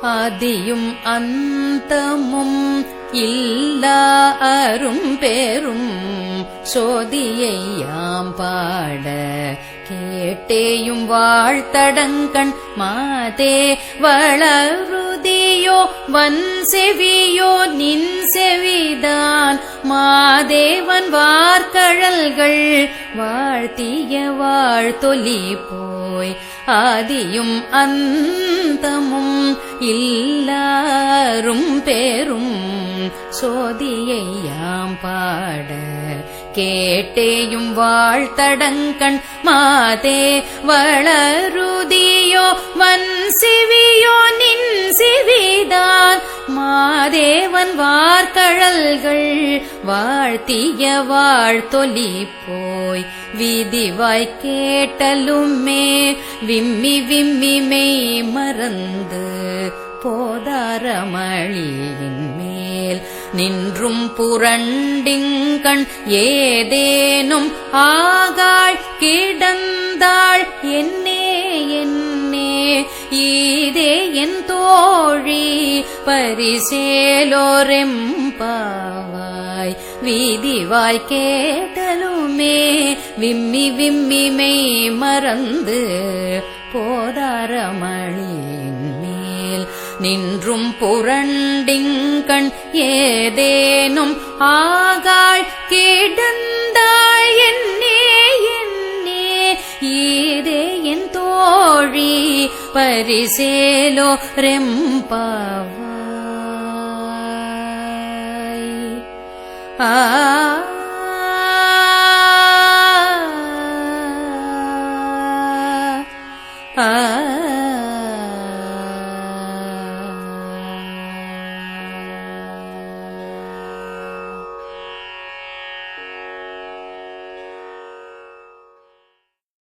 ஆதியும் அந்தமும் இல்லா அரும்பெரும் சோதியை யாம் பாட கேட்டேயும் வாழ்த்தடங்கண் மாதே வளருதியோ வன் செவியோ நின் செவிதான் மாதேவன் வார்கழல்கள் வாழ்த்திய வாழ்த்தொலி போய் ஆதியும் அந்தமும் இல்லாரும் பேரும் சோதியை யாம் பாட கேட்டேயும் வாழ்த்தடங்கண் மாதே வளருதியோ வன் சிவியோ நின் சிவிதான் மாதேவன் வார்கழல்கள் வாழ்த்திய வாழ்த்தொலி போய் விதிவாய் கேட்டலுமே விம்மி விம்மி மெய் மறந்து போதாரமளியின் மேல் நின்றும் புரண்டிங்கண் ஏதேனும் ஆகாள் கிடந்தாள் என்னே என்னே ஈதே என் தோழி பரிசேலோரெம்பாவாய் வீதிவாய் கேட்டலுமே விம்மி விம்மி மெய் மறந்து போதாரமளியின் மேல் நின்றும் புரண்டிங்கண் ஏதேனும் ஆகாள் கிடந்தாள் என்னே என்னே ஈதே என் தோழி பரிசேலோ ரெம்பாவாய். ஆ ஆ